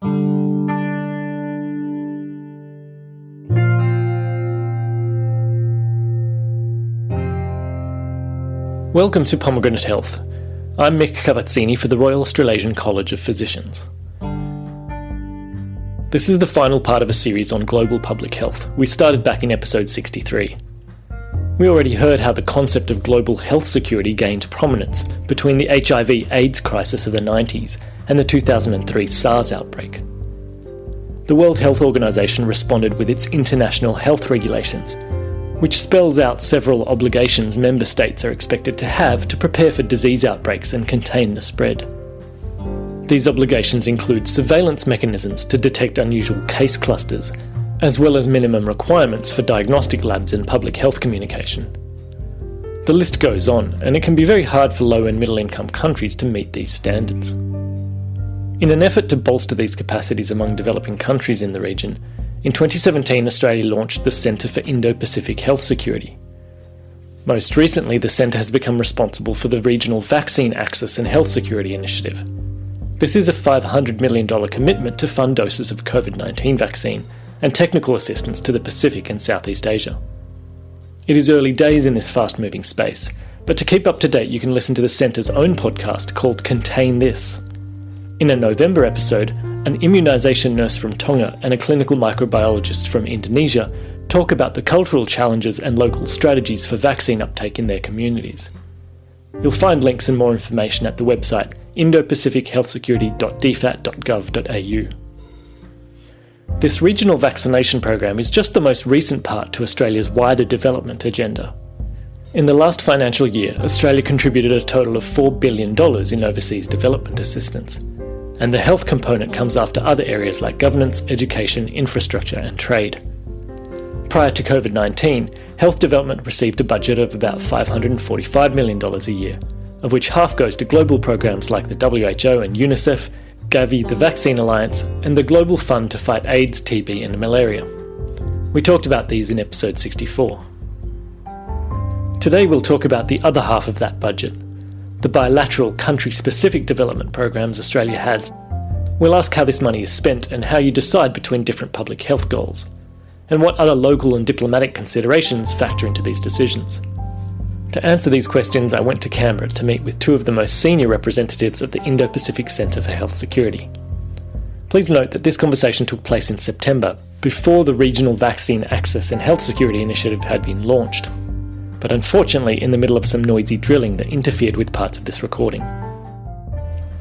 Welcome to Pomegranate Health. I'm Mick Cavazzini for the Royal Australasian College of Physicians. This is the final part of a series on global public health. We started back in episode 63. We already heard how the concept of global health security gained prominence between the HIV/AIDS crisis of the 90s and the 2003 SARS outbreak. The World Health Organization responded with its international health regulations, which spells out several obligations member states are expected to have to prepare for disease outbreaks and contain the spread. These obligations include surveillance mechanisms to detect unusual case clusters, as well as minimum requirements for diagnostic labs and public health communication. The list goes on, and it can be very hard for low and middle income countries to meet these standards. In an effort to bolster these capacities among developing countries in the region, in 2017, Australia launched the Centre for Indo-Pacific Health Security. Most recently, the centre has become responsible for the Regional Vaccine Access and Health Security Initiative. This is a $500 million commitment to fund doses of COVID-19 vaccine and technical assistance to the Pacific and Southeast Asia. It is early days in this fast-moving space, but to keep up to date, you can listen to the centre's own podcast called Contain This. In a November episode, an immunisation nurse from Tonga and a clinical microbiologist from Indonesia talk about the cultural challenges and local strategies for vaccine uptake in their communities. You'll find links and more information at the website indo-pacifichealthsecurity.dfat.gov.au. This regional vaccination program is just the most recent part to Australia's wider development agenda. In the last financial year, Australia contributed a total of $4 billion in overseas development assistance. And the health component comes after other areas like governance, education, infrastructure and trade. Prior to COVID-19, health development received a budget of about $545 million a year, of which half goes to global programs like the WHO and UNICEF, Gavi, the Vaccine Alliance, and the Global Fund to fight AIDS, TB and malaria. We talked about these in episode 64. Today we'll talk about the other half of that budget, the bilateral country-specific development programs Australia has. We'll ask how this money is spent and how you decide between different public health goals, and what other local and diplomatic considerations factor into these decisions. To answer these questions, I went to Canberra to meet with two of the most senior representatives of the Indo-Pacific Centre for Health Security. Please note that this conversation took place in September, before the Regional Vaccine Access and Health Security Initiative had been launched, but unfortunately in the middle of some noisy drilling that interfered with parts of this recording.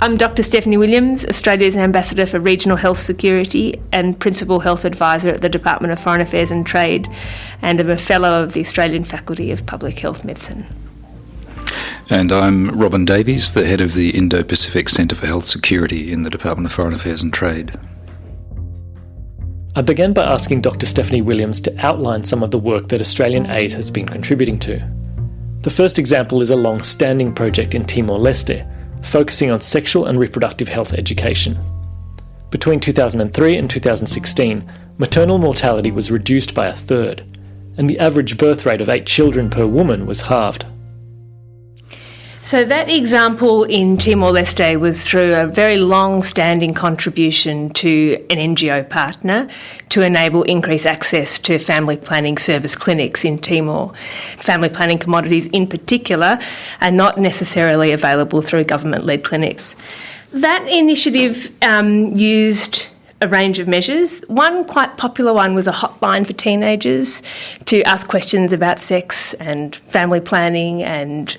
I'm Dr. Stephanie Williams, Australia's Ambassador for Regional Health Security and Principal Health Advisor at the Department of Foreign Affairs and Trade, and I'm a Fellow of the Australian Faculty of Public Health Medicine. And I'm Robin Davies, the Head of the Indo-Pacific Centre for Health Security in the Department of Foreign Affairs and Trade. I began by asking Dr. Stephanie Williams to outline some of the work that Australian aid has been contributing to. The first example is a long-standing project in Timor L'este, focusing on sexual and reproductive health education. Between 2003 and 2016, maternal mortality was reduced by a third, and the average birth rate of 8 children per woman was halved. So that example in Timor-Leste was through a very long-standing contribution to an NGO partner to enable increased access to family planning service clinics in Timor. Family planning commodities in particular are not necessarily available through government-led clinics. That initiative used a range of measures. One quite popular one was a hotline for teenagers to ask questions about sex and family planning and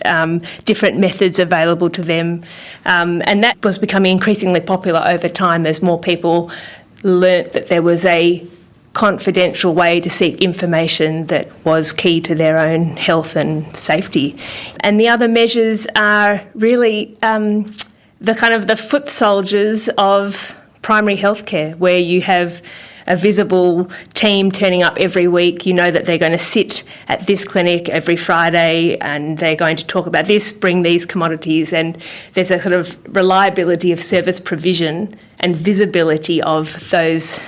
different methods available to them. And that was becoming increasingly popular over time as more people learnt that there was a confidential way to seek information that was key to their own health and safety. And the other measures are really the foot soldiers of primary healthcare, where you have a visible team turning up every week. You know that they're going to sit at this clinic every Friday and they're going to talk about this, bring these commodities, and there's a sort of reliability of service provision and visibility of those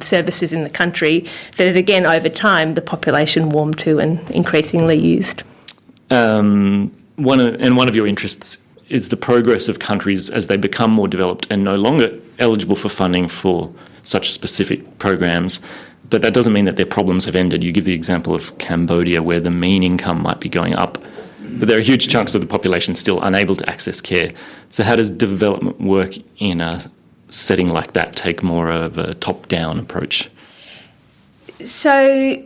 services in the country that, again, over time, the population warmed to and increasingly used. One of your interests is the progress of countries as they become more developed and no longer eligible for funding for such specific programs. But that doesn't mean that their problems have ended. You give the example of Cambodia, where the mean income might be going up, but there are huge chunks of the population still unable to access care. So how does development work in a setting like that, take more of a top-down approach? So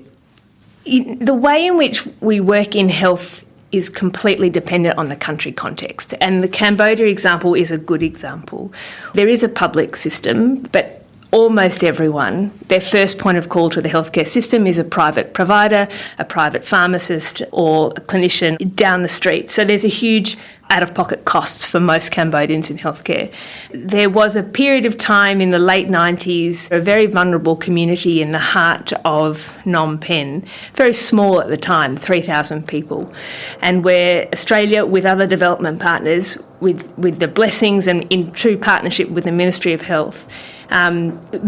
the way in which we work in health is completely dependent on the country context, and the Cambodia example is a good example. There is a public system, but almost everyone, their first point of call to the healthcare system is a private provider, a private pharmacist or a clinician down the street. So there's a huge out-of-pocket costs for most Cambodians in healthcare. There was a period of time in the late 90s, a very vulnerable community in the heart of Phnom Penh, very small at the time, 3,000 people, and where Australia, with other development partners, with the blessings and in true partnership with the Ministry of Health,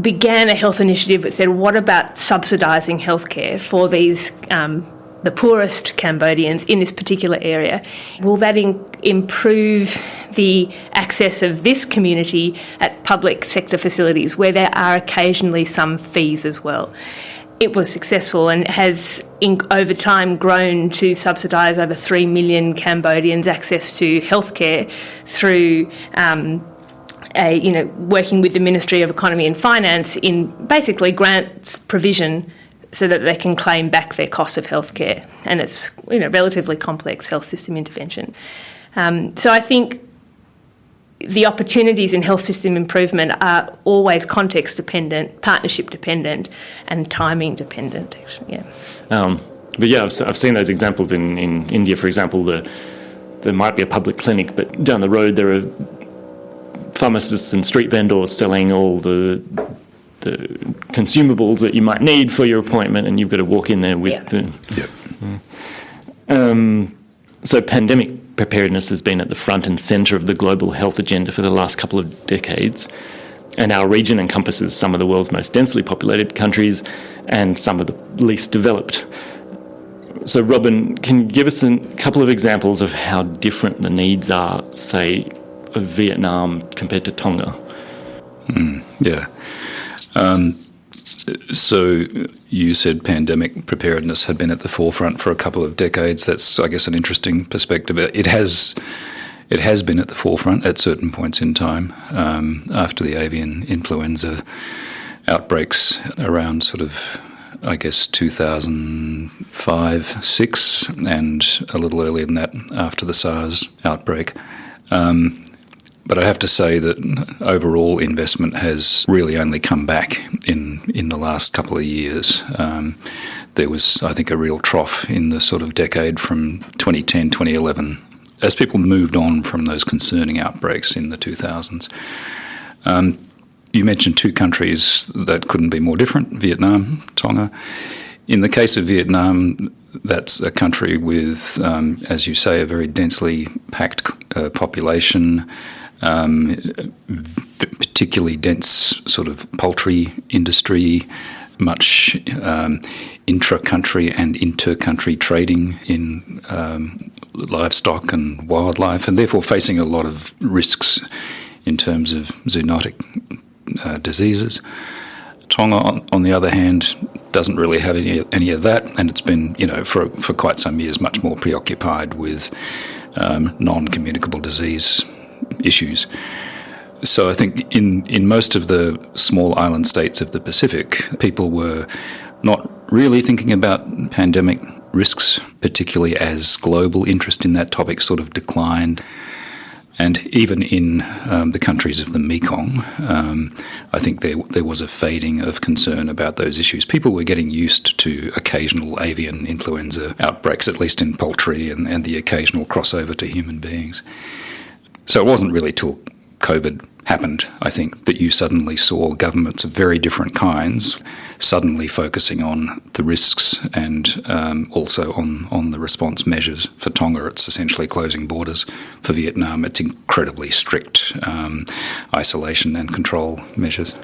began a health initiative that said, what about subsidising healthcare for these the poorest Cambodians in this particular area? Will that improve the access of this community at public sector facilities where there are occasionally some fees as well? It was successful and has over time grown to subsidise over 3 million Cambodians' access to healthcare through working with the Ministry of Economy and Finance in basically grants provision so that they can claim back their cost of healthcare. And it's relatively complex health system intervention. So I think the opportunities in health system improvement are always context dependent, partnership dependent, and timing dependent. Yeah. But yeah, I've seen those examples in India, for example. There might be a public clinic, but down the road there are pharmacists and street vendors selling all the consumables that you might need for your appointment, and you've got to walk in there with So pandemic preparedness has been at the front and centre of the global health agenda for the last couple of decades, and our region encompasses some of the world's most densely populated countries and some of the least developed. So Robin, can you give us a couple of examples of how different the needs are, say, of Vietnam compared to Tonga? So you said pandemic preparedness had been at the forefront for a couple of decades. That's, I guess, an interesting perspective. It has been at the forefront at certain points in time after the avian influenza outbreaks around sort of, I guess, 2005-06, and a little earlier than that after the SARS outbreak. But I have to say that overall investment has really only come back in the last couple of years. There was, I think, a real trough in the sort of decade from 2010, 2011, as people moved on from those concerning outbreaks in the 2000s. You mentioned two countries that couldn't be more different, Vietnam, Tonga. In the case of Vietnam, that's a country with, as you say, a very densely packed population, particularly dense sort of poultry industry, much intra-country and inter-country trading in livestock and wildlife, and therefore facing a lot of risks in terms of zoonotic diseases. Tonga, on the other hand, doesn't really have any of that, and it's been, for quite some years, much more preoccupied with non-communicable disease issues. So I think in most of the small island states of the Pacific, people were not really thinking about pandemic risks, particularly as global interest in that topic sort of declined. And even in the countries of the Mekong, I think there was a fading of concern about those issues. People were getting used to occasional avian influenza outbreaks, at least in poultry, and the occasional crossover to human beings. So it wasn't really till COVID happened, I think, that you suddenly saw governments of very different kinds suddenly focusing on the risks and also on the response measures. For Tonga, it's essentially closing borders. For Vietnam, it's incredibly strict isolation and control measures.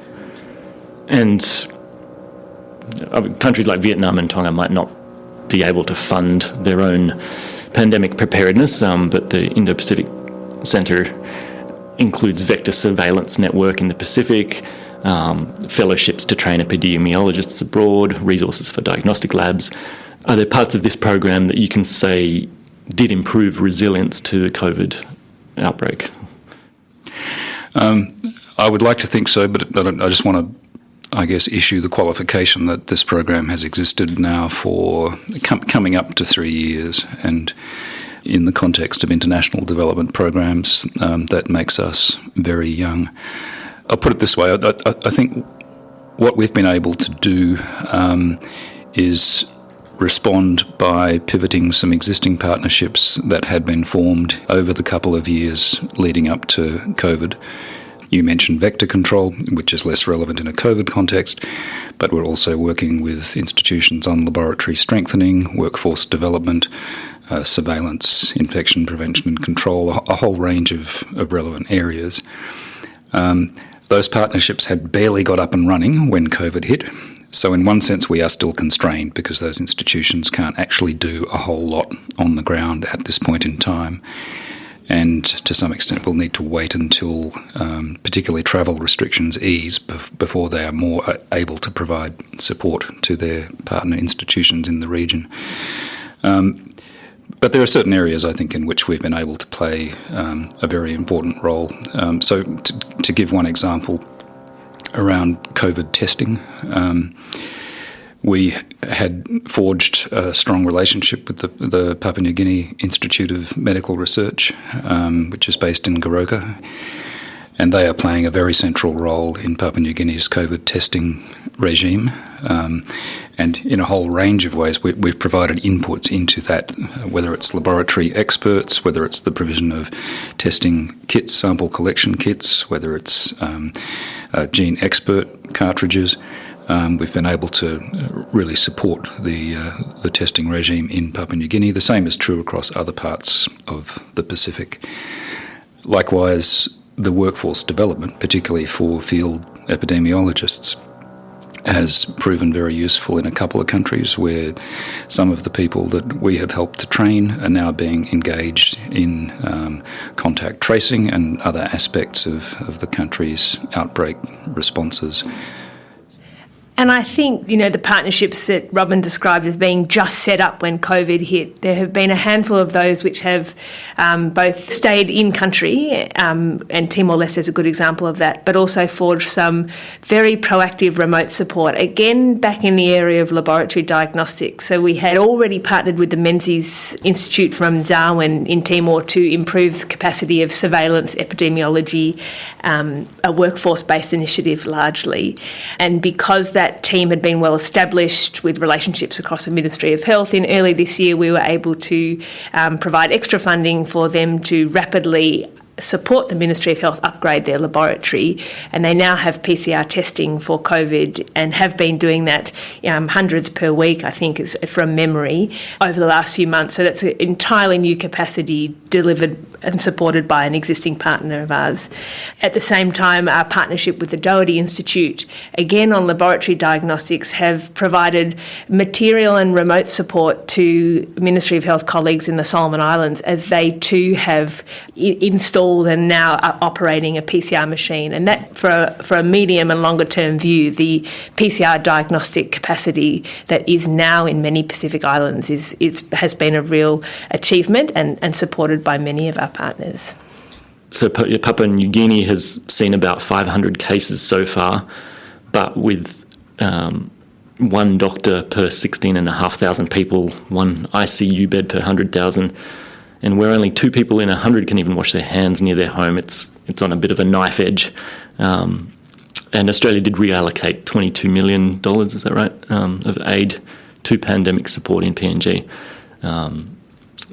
And countries like Vietnam and Tonga might not be able to fund their own pandemic preparedness, but the Indo-Pacific Centre includes vector surveillance network in the Pacific, fellowships to train epidemiologists abroad, resources for diagnostic labs. Are there parts of this program that you can say did improve resilience to the COVID outbreak? I would like to think so, but I just want to, issue the qualification that this program has existed now for coming up to 3 years, and in the context of international development programs, that makes us very young. I'll put it this way, I think what we've been able to do is respond by pivoting some existing partnerships that had been formed over the couple of years leading up to COVID. You mentioned vector control, which is less relevant in a COVID context, but we're also working with institutions on laboratory strengthening, workforce development, surveillance, infection prevention and control, a whole range of relevant areas. Those partnerships had barely got up and running when COVID hit. So in one sense, we are still constrained because those institutions can't actually do a whole lot on the ground at this point in time. And to some extent, we'll need to wait until particularly travel restrictions ease before they are more able to provide support to their partner institutions in the region. But there are certain areas, I think, in which we've been able to play a very important role. So to give one example, around COVID testing, we had forged a strong relationship with the Papua New Guinea Institute of Medical Research, which is based in Goroka, and they are playing a very central role in Papua New Guinea's COVID testing regime. And in a whole range of ways, we've provided inputs into that, whether it's laboratory experts, whether it's the provision of testing kits, sample collection kits, whether it's gene expert cartridges. We've been able to really support the testing regime in Papua New Guinea. The same is true across other parts of the Pacific. Likewise, the workforce development, particularly for field epidemiologists, has proven very useful in a couple of countries where some of the people that we have helped to train are now being engaged in contact tracing and other aspects of the country's outbreak responses. And I think, the partnerships that Robin described as being just set up when COVID hit, there have been a handful of those which have both stayed in country, and Timor L'este is a good example of that, but also forged some very proactive remote support, again, back in the area of laboratory diagnostics. So we had already partnered with the Menzies Institute from Darwin in Timor to improve capacity of surveillance, epidemiology, a workforce-based initiative largely. And because that team had been well established with relationships across the Ministry of Health, in early this year we were able to provide extra funding for them to rapidly support the Ministry of Health upgrade their laboratory, and they now have PCR testing for COVID and have been doing that hundreds per week, I think, is from memory, over the last few months. So that's an entirely new capacity delivered and supported by an existing partner of ours. At the same time, our partnership with the Davies Institute, again on laboratory diagnostics, have provided material and remote support to Ministry of Health colleagues in the Solomon Islands as they too have installed and now are operating a PCR machine. And that, for a medium and longer term view, the PCR diagnostic capacity that is now in many Pacific islands has been a real achievement and supported by many of our partners. So Papua New Guinea has seen about 500 cases so far, but with one doctor per 16,500 people, one ICU bed per 100,000, and where only 2 people in 100 can even wash their hands near their home, it's on a bit of a knife edge. And Australia did reallocate $22 million, is that right, of aid to pandemic support in PNG.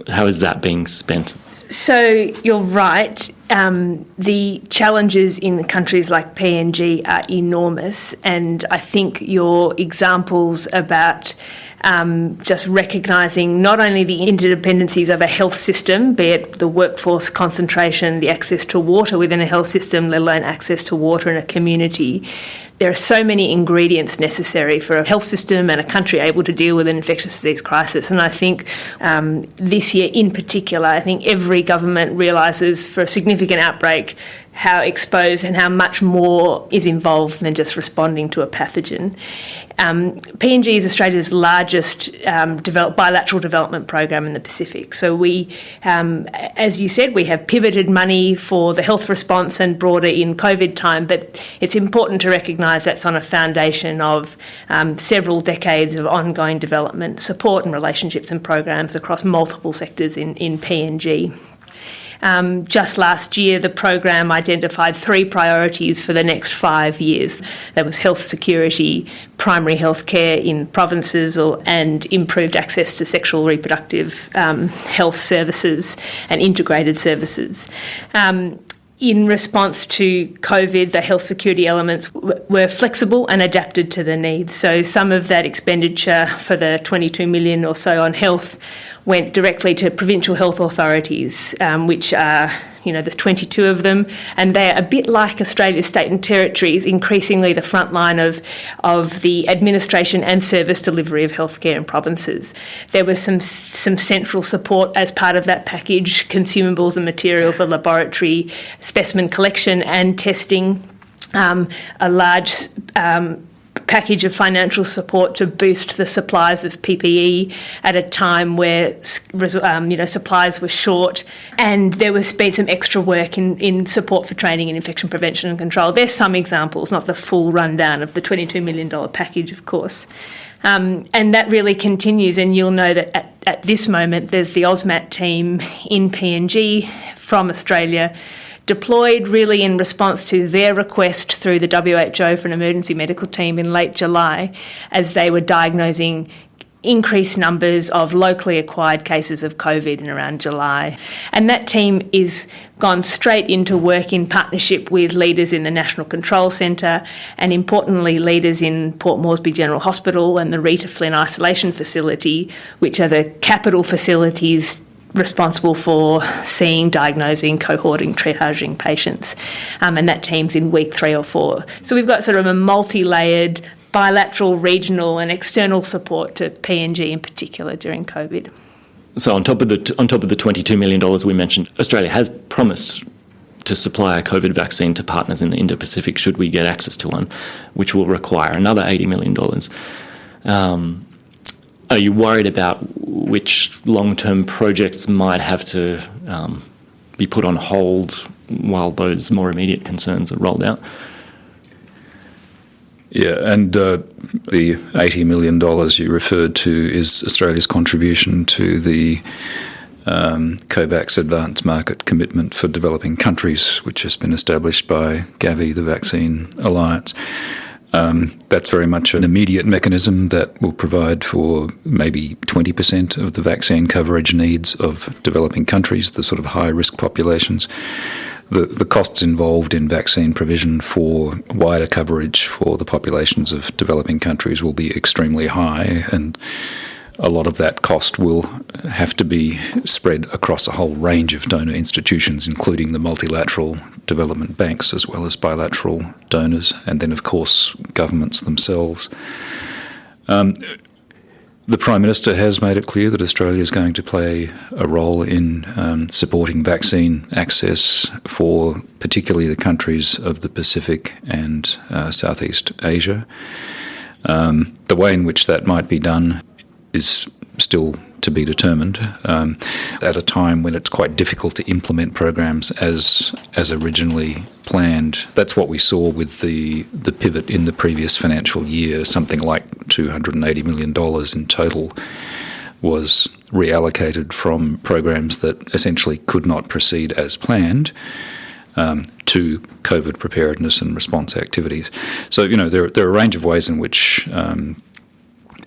How is that being spent? So you're right. The challenges in countries like PNG are enormous, and I think your examples about just recognising not only the interdependencies of a health system, be it the workforce concentration, the access to water within a health system, let alone access to water in a community. There are so many ingredients necessary for a health system and a country able to deal with an infectious disease crisis. And I think this year in particular, I think every government realises for a significant outbreak how exposed and how much more is involved than just responding to a pathogen. PNG is Australia's largest bilateral development program in the Pacific. So we, as you said, we have pivoted money for the health response and broader in COVID time, but it's important to recognise that's on a foundation of several decades of ongoing development, support and relationships and programs across multiple sectors in PNG. Just last year, the program identified 3 priorities for the next 5 years. That was health security, primary health care in provinces, and improved access to sexual reproductive health services and integrated services. In response to COVID, the health security elements were flexible and adapted to the needs. So some of that expenditure for the 22 million or so on health went directly to provincial health authorities, which are, there's 22 of them, and they're a bit like Australia's state and territories, increasingly the front line of the administration and service delivery of healthcare in provinces. There was some central support as part of that package, consumables and material for laboratory specimen collection and testing, a large package of financial support to boost the supplies of PPE at a time where supplies were short, and there was been some extra work in support for training in infection prevention and control. There's some examples, not the full rundown of the $22 million package, of course. And that really continues, and you'll know that at this moment there's the AUSMAT team in PNG from Australia, deployed really in response to their request through the WHO for an emergency medical team in late July, as they were diagnosing increased numbers of locally acquired cases of COVID in around July. And that team is gone straight into work in partnership with leaders in the National Control Centre and, importantly, leaders in Port Moresby General Hospital and the Rita Flynn Isolation Facility, which are the capital facilities responsible for seeing, diagnosing, cohorting, triaging patients. And that team's in week 3 or 4. So we've got sort of a multi-layered bilateral, regional and external support to PNG in particular during COVID. So on top of the $22 million we mentioned, Australia has promised to supply a COVID vaccine to partners in the Indo-Pacific should we get access to one, which will require another $80 million. Are you worried about which long-term projects might have to be put on hold while those more immediate concerns are rolled out? Yeah, and the $80 million you referred to is Australia's contribution to the COVAX Advanced Market Commitment for Developing Countries, which has been established by Gavi, the Vaccine Alliance. That's very much an immediate mechanism that will provide for maybe 20% of the vaccine coverage needs of developing countries, the sort of high-risk populations. The costs involved in vaccine provision for wider coverage for the populations of developing countries will be extremely high, and a lot of that cost will have to be spread across a whole range of donor institutions, including the multilateral development banks as well as bilateral donors, and then, of course, governments themselves. The Prime Minister has made it clear that Australia is going to play a role in supporting vaccine access for particularly the countries of the Pacific and Southeast Asia. The way in which that might be done is still to be determined at a time when it's quite difficult to implement programs as originally planned. That's what we saw with the pivot in the previous financial year. Something like $280 million in total was reallocated from programs that essentially could not proceed as planned to COVID preparedness and response activities. So, there are a range of ways in which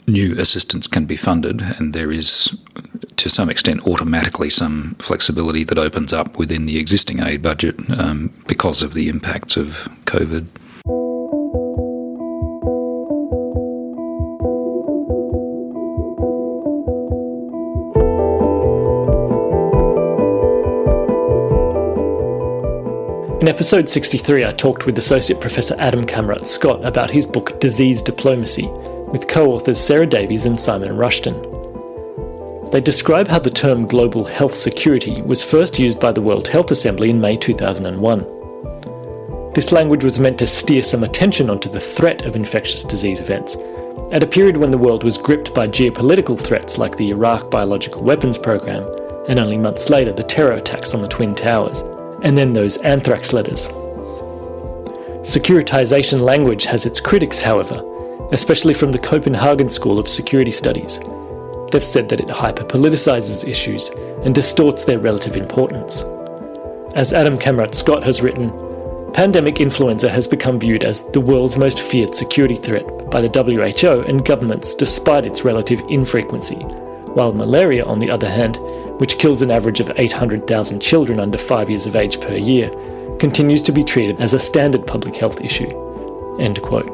new assistance can be funded, and there is, to some extent, automatically some flexibility that opens up within the existing aid budget because of the impacts of COVID. In episode 63, I talked with Associate Professor Adam Kamrat-Scott about his book Disease Diplomacy, with co-authors Sarah Davies and Simon Rushton. They describe how the term global health security was first used by the World Health Assembly in May 2001. This language was meant to steer some attention onto the threat of infectious disease events, at a period when the world was gripped by geopolitical threats like the Iraq biological weapons program, and only months later the terror attacks on the Twin Towers, and then those anthrax letters. Securitization language has its critics, however, especially from the Copenhagen School of Security Studies. They've said that it hyper-politicizes issues and distorts their relative importance. As Adam Kamrat-Scott has written, pandemic influenza has become viewed as the world's most feared security threat by the WHO and governments despite its relative infrequency, while malaria, on the other hand, which kills an average of 800,000 children under 5 years of age per year, continues to be treated as a standard public health issue. End quote.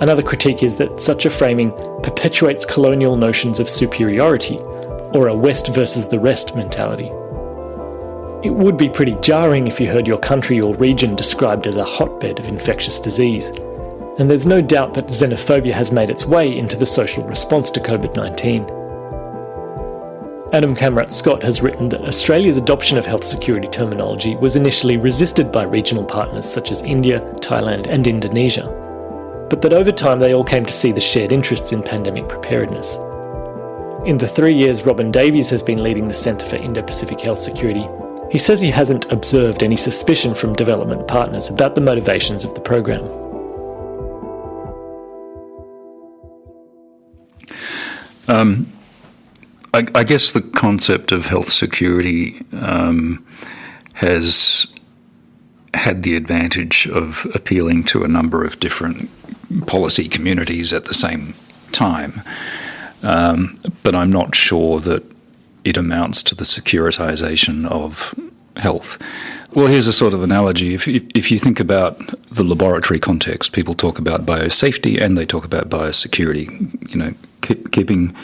Another critique is that such a framing perpetuates colonial notions of superiority, or a West versus the rest mentality. It would be pretty jarring if you heard your country or region described as a hotbed of infectious disease, and there's no doubt that xenophobia has made its way into the social response to COVID-19. Adam Kamrat-Scott has written that Australia's adoption of health security terminology was initially resisted by regional partners such as India, Thailand and Indonesia, but that over time they all came to see the shared interests in pandemic preparedness. In the 3 years Robin Davies has been leading the Centre for Indo-Pacific Health Security, he says he hasn't observed any suspicion from development partners about the motivations of the program. I guess the concept of health security has had the advantage of appealing to a number of different policy communities at the same time, but I'm not sure that it amounts to the securitization of health. Well, here's a sort of analogy. If you think about the laboratory context, people talk about biosafety and they talk about biosecurity. Keeping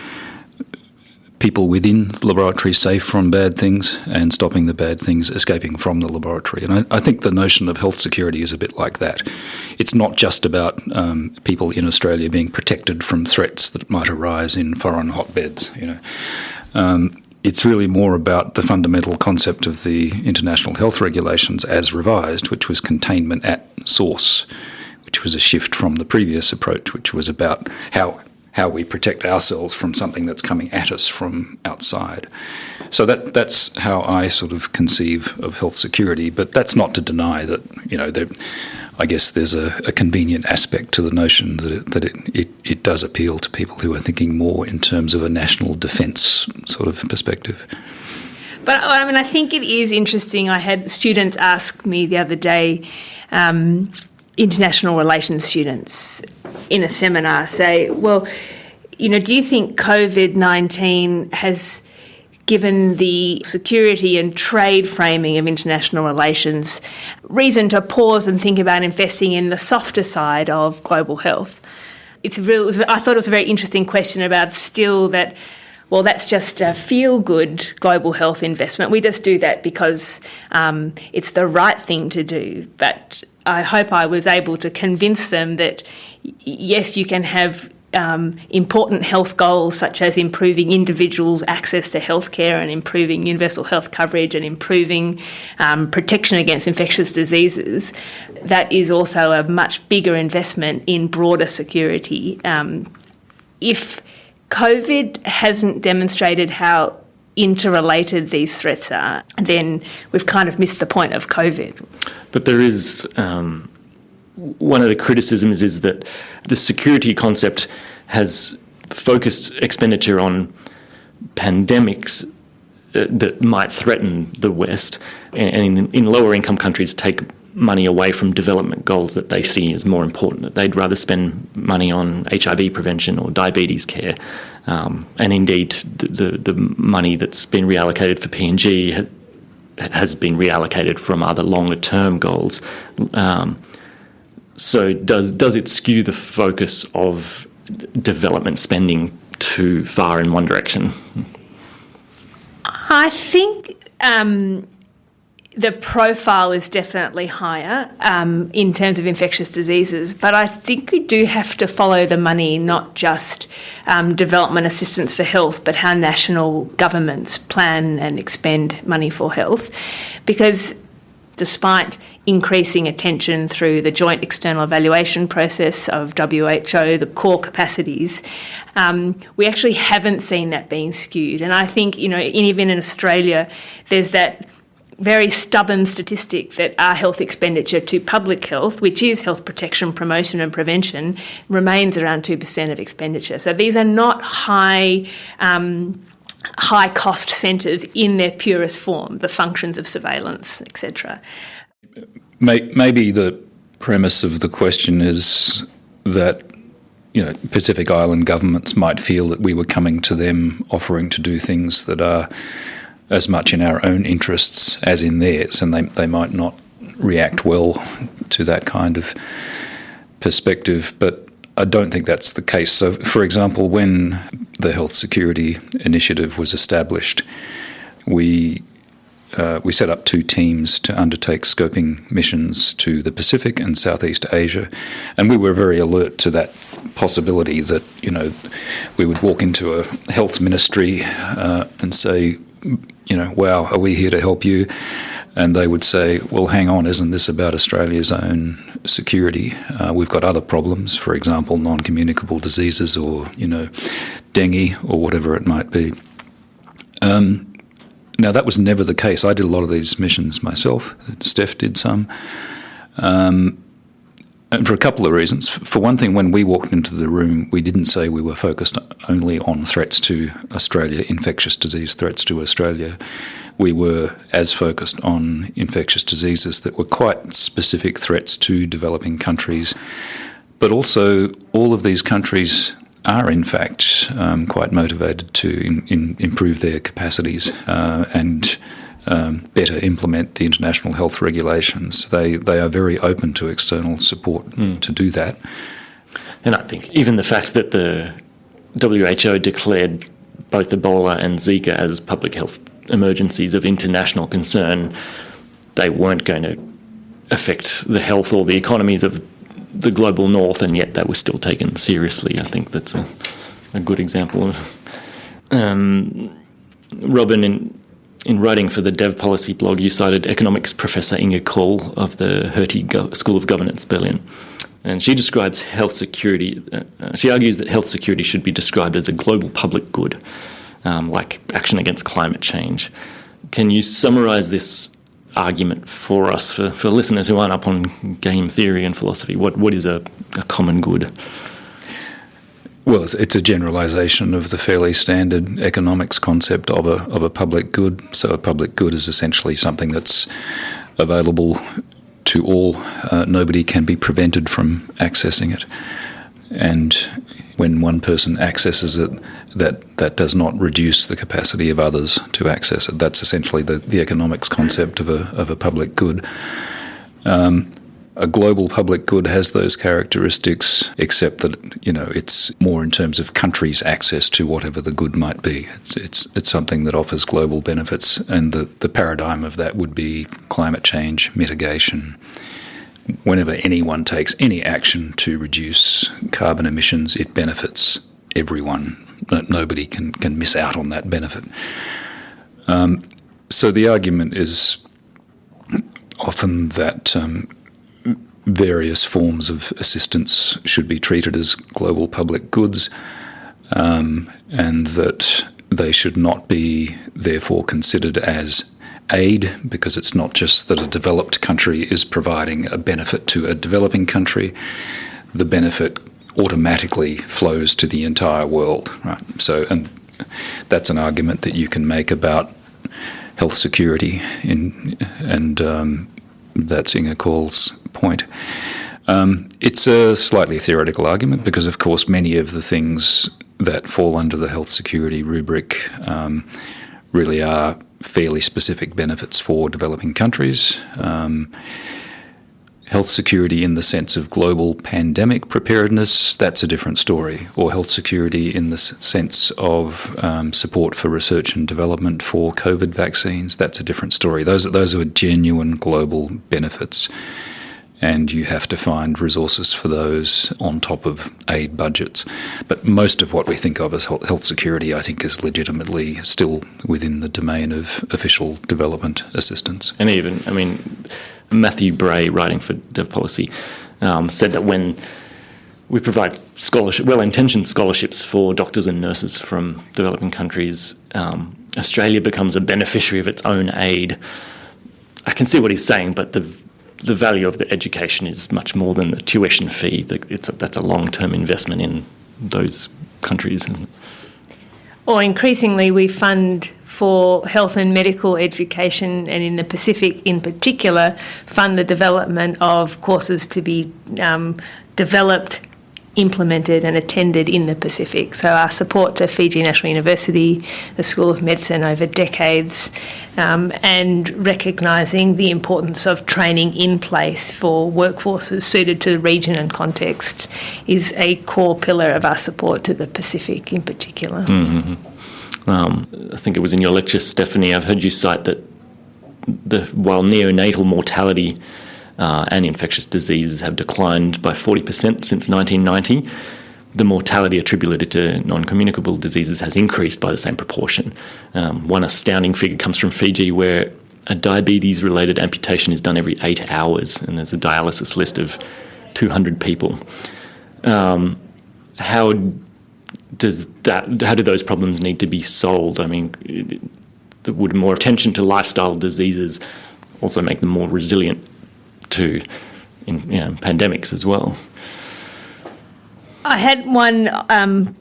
people within the laboratory safe from bad things and stopping the bad things escaping from the laboratory. And I think the notion of health security is a bit like that. It's not just about people in Australia being protected from threats that might arise in foreign hotbeds. It's really more about the fundamental concept of the international health regulations as revised, which was containment at source, which was a shift from the previous approach, which was about how we protect ourselves from something that's coming at us from outside. So that's how I sort of conceive of health security, but that's not to deny that, I guess there's a convenient aspect to the notion that it does appeal to people who are thinking more in terms of a national defence sort of perspective. But I think it is interesting. I had students ask me the other day, international relations students in a seminar say, well, do you think COVID-19 has given the security and trade framing of international relations reason to pause and think about investing in the softer side of global health? I thought it was a very interesting question about still that, well, that's just a feel-good global health investment. We just do that because it's the right thing to do. But I hope I was able to convince them that, yes, you can have important health goals such as improving individuals' access to healthcare and improving universal health coverage and improving protection against infectious diseases. That is also a much bigger investment in broader security. If COVID hasn't demonstrated how interrelated these threats are, then we've kind of missed the point of COVID. But there is one of the criticisms is that the security concept has focused expenditure on pandemics that might threaten the West, and in lower income countries take money away from development goals that they see as more important, that they'd rather spend money on HIV prevention or diabetes care. And indeed, the money that's been reallocated for PNG has been reallocated from other longer-term goals. So does it skew the focus of development spending too far in one direction? I think the profile is definitely higher in terms of infectious diseases, but I think we do have to follow the money, not just development assistance for health, but how national governments plan and expend money for health. Because despite increasing attention through the joint external evaluation process of WHO, the core capacities, we actually haven't seen that being skewed. And I think, even in Australia, there's that very stubborn statistic that our health expenditure to public health, which is health protection, promotion and prevention, remains around 2% of expenditure. So these are not high cost centres in their purest form, the functions of surveillance, etc. Maybe the premise of the question is that Pacific Island governments might feel that we were coming to them offering to do things that are as much in our own interests as in theirs, and they might not react well to that kind of perspective, but I don't think that's the case. So, for example, when the Health Security Initiative was established, we set up 2 teams to undertake scoping missions to the Pacific and Southeast Asia, and we were very alert to that possibility that we would walk into a health ministry and say, wow, are we here to help you? And they would say, well, hang on, isn't this about Australia's own security? We've got other problems, for example, non-communicable diseases or, dengue or whatever it might be. Now, that was never the case. I did a lot of these missions myself. Steph did some. And for a couple of reasons. For one thing, when we walked into the room, we didn't say we were focused only on threats to Australia, infectious disease threats to Australia. We were as focused on infectious diseases that were quite specific threats to developing countries. But also, all of these countries are, in fact, quite motivated to improve their capacities and better implement the international health regulations. They are very open to external support to do that. And I think even the fact that the WHO declared both Ebola and Zika as public health emergencies of international concern, they weren't going to affect the health or the economies of the global north, and yet they were still taken seriously. I think that's a good example. Robin, in writing for the Dev Policy blog, you cited economics professor Inge Kohl of the Hertie School of Governance, Berlin. And she describes health security, she argues that health security should be described as a global public good, like action against climate change. Can you summarise this argument for us, for listeners who aren't up on game theory and philosophy? What is a common good? Well, it's a generalisation of the fairly standard economics concept of a public good. So a public good is essentially something that's available to all. Nobody can be prevented from accessing it. And when one person accesses it, that does not reduce the capacity of others to access it. That's essentially the economics concept of a public good. A global public good has those characteristics, except that it's more in terms of countries' access to whatever the good might be. It's something that offers global benefits, and the paradigm of that would be climate change mitigation. Whenever anyone takes any action to reduce carbon emissions, it benefits everyone. Nobody can miss out on that benefit. So the argument is often that various forms of assistance should be treated as global public goods, and that they should not be therefore considered as aid, because it's not just that a developed country is providing a benefit to a developing country. The benefit automatically flows to the entire world, right? So, and that's an argument that you can make about health security, and that's Inge Kohl's point. It's a slightly theoretical argument because, of course, many of the things that fall under the health security rubric really are fairly specific benefits for developing countries. Health security in the sense of global pandemic preparedness, that's a different story. Or health security in the sense of support for research and development for COVID vaccines, that's a different story. Those are genuine global benefits. And you have to find resources for those on top of aid budgets. But most of what we think of as health security, I think, is legitimately still within the domain of official development assistance. And even, Matthew Bray, writing for Dev Policy, said that when we provide well-intentioned scholarships for doctors and nurses from developing countries, Australia becomes a beneficiary of its own aid. I can see what he's saying, but the value of the education is much more than the tuition fee. That's a long-term investment in those countries, isn't it? Or increasingly, we fund for health and medical education, and in the Pacific in particular, fund the development of courses to be developed, implemented and attended in the Pacific. So our support to Fiji National University, the School of Medicine over decades, and recognising the importance of training in place for workforces suited to the region and context is a core pillar of our support to the Pacific in particular. Mm-hmm. I think it was in your lecture, Stephanie, I've heard you cite that while neonatal mortality and infectious diseases have declined by 40% since 1990, the mortality attributed to non-communicable diseases has increased by the same proportion. One astounding figure comes from Fiji, where a diabetes-related amputation is done every 8 hours, and there's a dialysis list of 200 people. How do those problems need to be solved? Would more attention to lifestyle diseases also make them more resilient to pandemics as well? I had one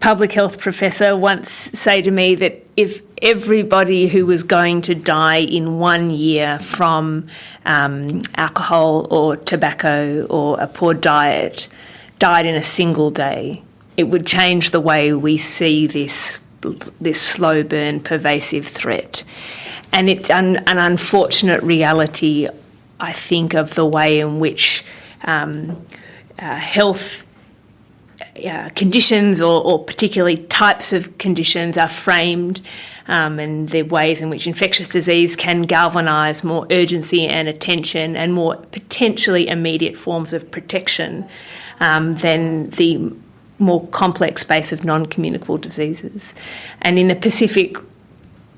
public health professor once say to me that if everybody who was going to die in 1 year from alcohol or tobacco or a poor diet died in a single day, it would change the way we see this slow burn, pervasive threat. And it's an unfortunate reality, I think, of the way in which health conditions or particularly types of conditions are framed, and the ways in which infectious disease can galvanise more urgency and attention and more potentially immediate forms of protection than the more complex space of non-communicable diseases. And in the Pacific,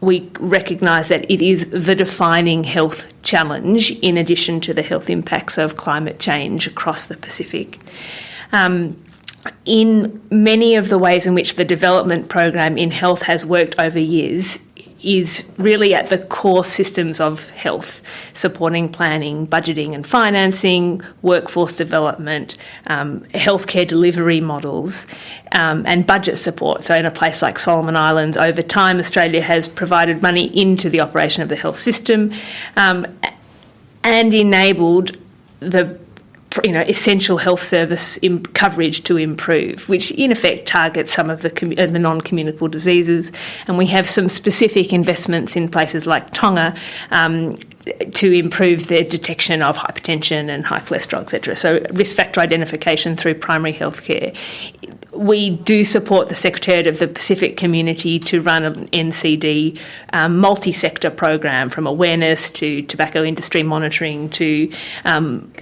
we recognise that it is the defining health challenge in addition to the health impacts of climate change across the Pacific. In many of the ways in which the development program in health has worked over years is really at the core systems of health, supporting planning, budgeting and financing, workforce development, healthcare delivery models, and budget support. So in a place like Solomon Islands, over time, Australia has provided money into the operation of the health system and enabled the essential health service coverage to improve, which in effect targets some of the non-communicable diseases. And we have some specific investments in places like Tonga to improve the detection of hypertension and high cholesterol, etc. So risk factor identification through primary health care. We do support the Secretariat of the Pacific Community to run an NCD multi-sector program, from awareness to tobacco industry monitoring to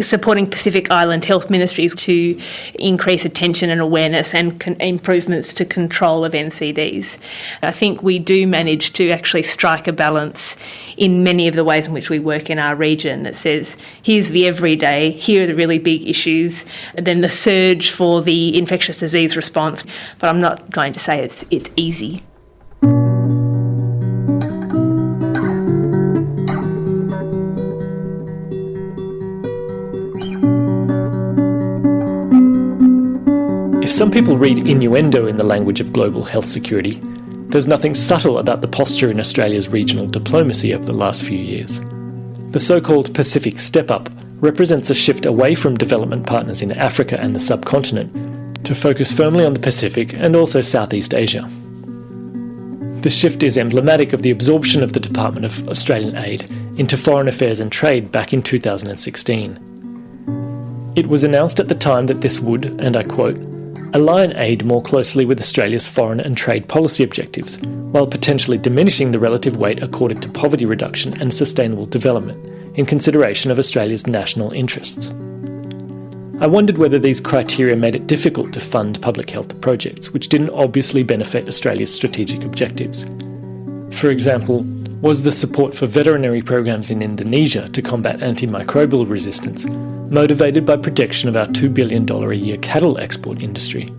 supporting Pacific Island health ministries to increase attention and awareness and improvements to control of NCDs. I think we do manage to actually strike a balance in many of the ways in which we work in our region that says, here's the everyday, here are the really big issues, and then the surge for the infectious disease response. But I'm not going to say it's easy. If some people read innuendo in the language of global health security, there's nothing subtle about the posture in Australia's regional diplomacy over the last few years. The so-called Pacific Step-Up represents a shift away from development partners in Africa and the subcontinent to focus firmly on the Pacific and also Southeast Asia. This shift is emblematic of the absorption of the Department of Australian Aid into Foreign Affairs and Trade back in 2016. It was announced at the time that this would, and I quote, align aid more closely with Australia's foreign and trade policy objectives, while potentially diminishing the relative weight accorded to poverty reduction and sustainable development, in consideration of Australia's national interests. I wondered whether these criteria made it difficult to fund public health projects which didn't obviously benefit Australia's strategic objectives. For example, was the support for veterinary programs in Indonesia to combat antimicrobial resistance motivated by protection of our $2 billion a year cattle export industry?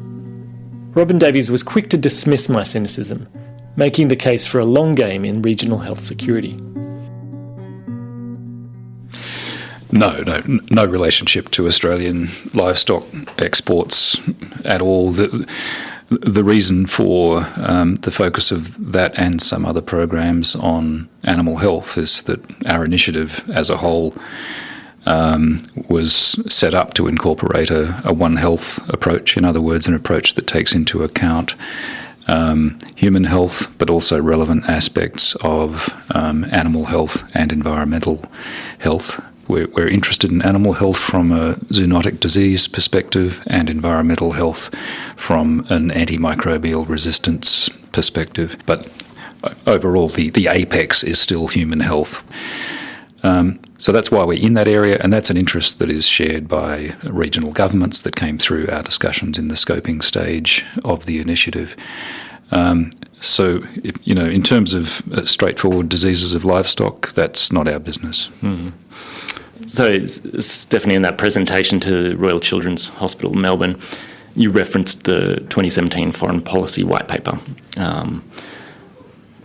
Robin Davies was quick to dismiss my cynicism, making the case for a long game in regional health security. No relationship to Australian livestock exports at all. The reason for the focus of that and some other programs on animal health is that our initiative as a whole was set up to incorporate a One Health approach, in other words, an approach that takes into account human health, but also relevant aspects of animal health and environmental health. We're interested in animal health from a zoonotic disease perspective and environmental health from an antimicrobial resistance perspective. But overall, the apex is still human health. So that's why we're in that area, and that's an interest that is shared by regional governments that came through our discussions in the scoping stage of the initiative. So, in terms of straightforward diseases of livestock, that's not our business. Mm-hmm. So it's definitely in that presentation to Royal Children's Hospital Melbourne, you referenced the 2017 Foreign Policy White Paper,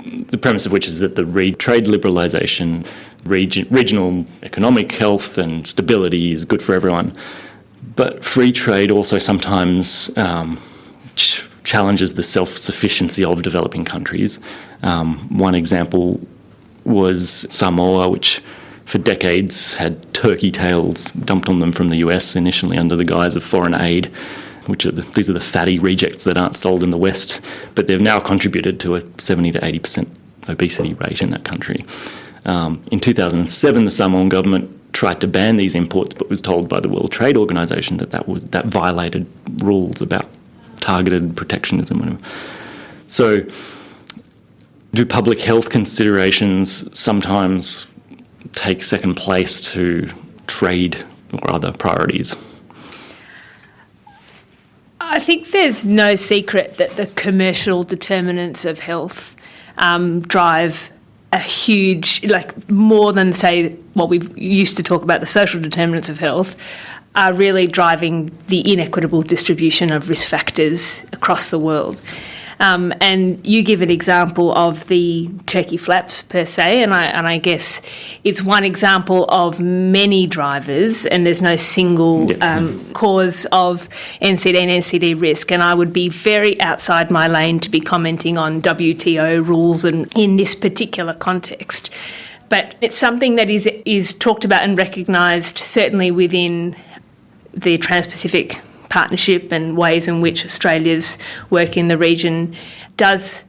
the premise of which is that the trade liberalisation, regional economic health and stability is good for everyone. But free trade also sometimes challenges the self-sufficiency of developing countries. One example was Samoa, which for decades had turkey tails dumped on them from the US, initially under the guise of foreign aid, which these are the fatty rejects that aren't sold in the West, but they've now contributed to a 70 to 80% obesity rate in that country. In 2007, the Samoan government tried to ban these imports, but was told by the World Trade Organization that violated rules about targeted protectionism. So, do public health considerations sometimes take second place to trade or other priorities? I think there's no secret that the commercial determinants of health drive a huge, more than, say, what we used to talk about, the social determinants of health, are really driving the inequitable distribution of risk factors across the world. And you give an example of the turkey flaps per se, and I guess it's one example of many drivers, and there's no single cause of NCD and NCD risk. And I would be very outside my lane to be commenting on WTO rules and in this particular context. But it's something that is talked about and recognised certainly within the Trans-Pacific Partnership and ways in which Australia's work in the region does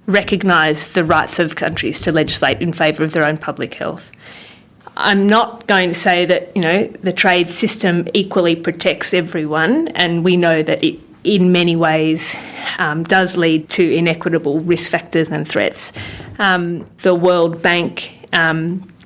recognise the rights of countries to legislate in favour of their own public health. I'm not going to say that, the trade system equally protects everyone, and we know that it in many ways does lead to inequitable risk factors and threats. The World Bank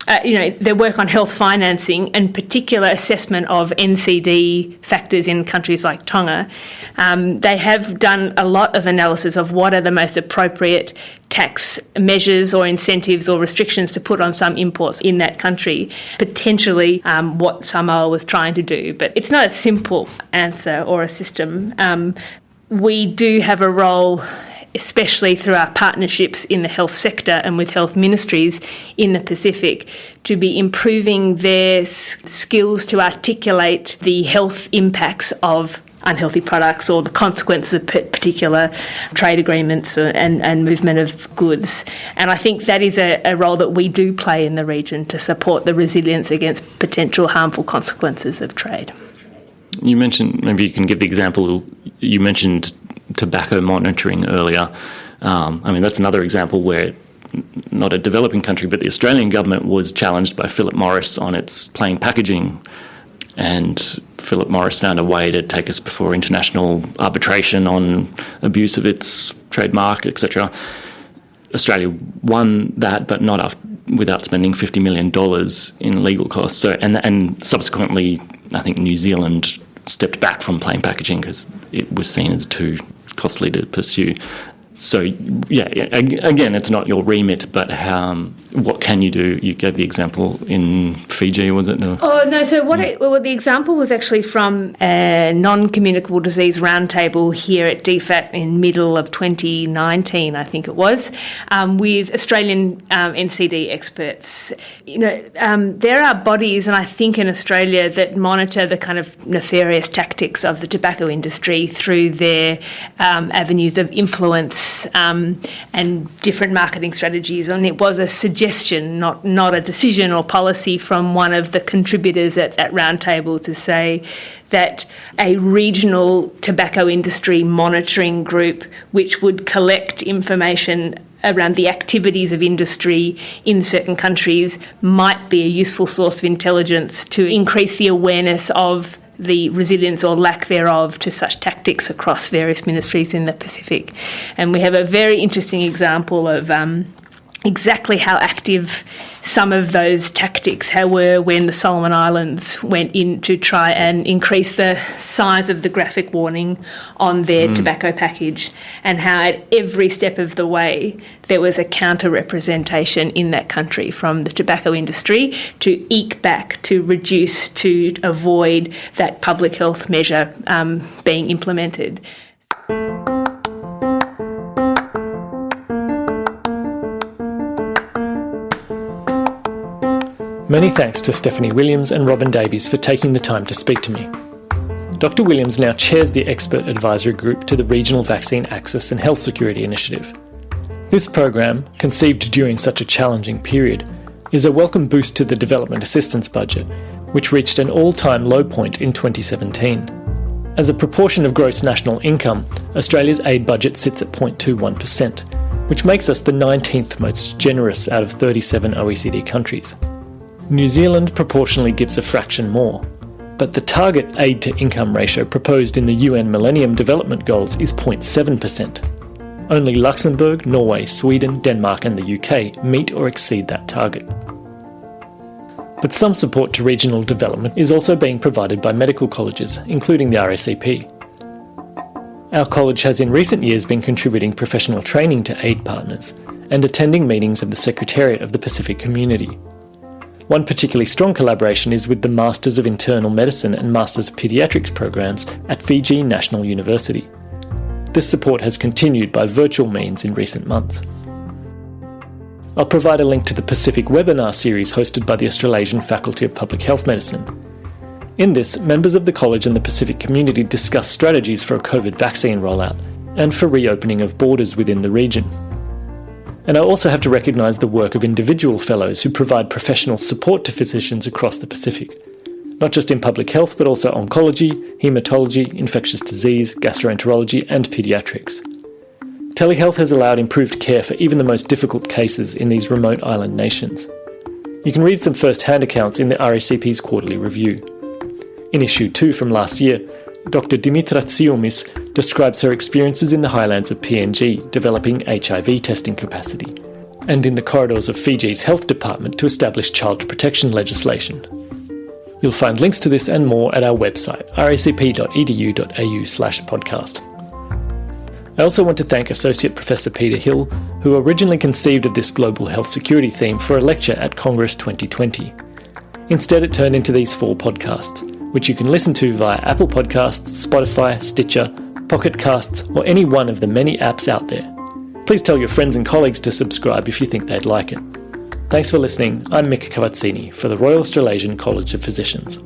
their work on health financing and particular assessment of NCD factors in countries like Tonga, they have done a lot of analysis of what are the most appropriate tax measures or incentives or restrictions to put on some imports in that country, potentially what Samoa was trying to do. But it's not a simple answer or a system. We do have a role, especially through our partnerships in the health sector and with health ministries in the Pacific, to be improving their skills to articulate the health impacts of unhealthy products or the consequences of particular trade agreements and movement of goods. And I think that is a role that we do play in the region to support the resilience against potential harmful consequences of trade. You mentioned, maybe you can give the example, you mentioned tobacco monitoring earlier. That's another example where not a developing country, but the Australian government was challenged by Philip Morris on its plain packaging, and Philip Morris found a way to take us before international arbitration on abuse of its trademark, etc. Australia won that, but not without spending $50 million in legal costs. So, and subsequently, I think New Zealand stepped back from plain packaging because it was seen as too costly to pursue. So, yeah, again, it's not your remit, but what can you do? You gave the example in Fiji, was it? No. Oh, no, so the example was actually from a non-communicable disease roundtable here at DFAT in middle of 2019, I think it was, with Australian NCD experts. There are bodies, and I think in Australia, that monitor the kind of nefarious tactics of the tobacco industry through their avenues of influence and different marketing strategies. And it was a suggestion, not a decision or policy from one of the contributors at that roundtable to say that a regional tobacco industry monitoring group which would collect information around the activities of industry in certain countries might be a useful source of intelligence to increase the awareness of the resilience or lack thereof to such tactics across various ministries in the Pacific. And we have a very interesting example of exactly how active some of those tactics were when the Solomon Islands went in to try and increase the size of the graphic warning on their tobacco package, and how at every step of the way there was a counter-representation in that country from the tobacco industry to eke back, to reduce, to avoid that public health measure being implemented. Many thanks to Stephanie Williams and Robin Davies for taking the time to speak to me. Dr. Williams now chairs the Expert Advisory Group to the Regional Vaccine Access and Health Security Initiative. This program, conceived during such a challenging period, is a welcome boost to the development assistance budget, which reached an all-time low point in 2017. As a proportion of gross national income, Australia's aid budget sits at 0.21%, which makes us the 19th most generous out of 37 OECD countries. New Zealand proportionally gives a fraction more, but the target aid-to-income ratio proposed in the UN Millennium Development Goals is 0.7%. Only Luxembourg, Norway, Sweden, Denmark and the UK meet or exceed that target. But some support to regional development is also being provided by medical colleges, including the RACP. Our college has in recent years been contributing professional training to aid partners and attending meetings of the Secretariat of the Pacific Community. One particularly strong collaboration is with the Masters of Internal Medicine and Masters of Paediatrics programs at Fiji National University. This support has continued by virtual means in recent months. I'll provide a link to the Pacific webinar series hosted by the Australasian Faculty of Public Health Medicine. In this, members of the college and the Pacific community discuss strategies for a COVID vaccine rollout and for reopening of borders within the region. And I also have to recognise the work of individual fellows who provide professional support to physicians across the Pacific, not just in public health but also oncology, haematology, infectious disease, gastroenterology and paediatrics. Telehealth has allowed improved care for even the most difficult cases in these remote island nations. You can read some first-hand accounts in the RACP's quarterly review. In issue 2 from last year, Dr. Dimitra Tsioumis describes her experiences in the highlands of PNG developing HIV testing capacity, and in the corridors of Fiji's health department to establish child protection legislation. You'll find links to this and more at our website, racp.edu.au/podcast. I also want to thank Associate Professor Peter Hill, who originally conceived of this global health security theme for a lecture at Congress 2020. Instead, it turned into these 4 podcasts, which you can listen to via Apple Podcasts, Spotify, Stitcher, Pocket Casts, or any one of the many apps out there. Please tell your friends and colleagues to subscribe if you think they'd like it. Thanks for listening. I'm Mick Cavazzini for the Royal Australasian College of Physicians.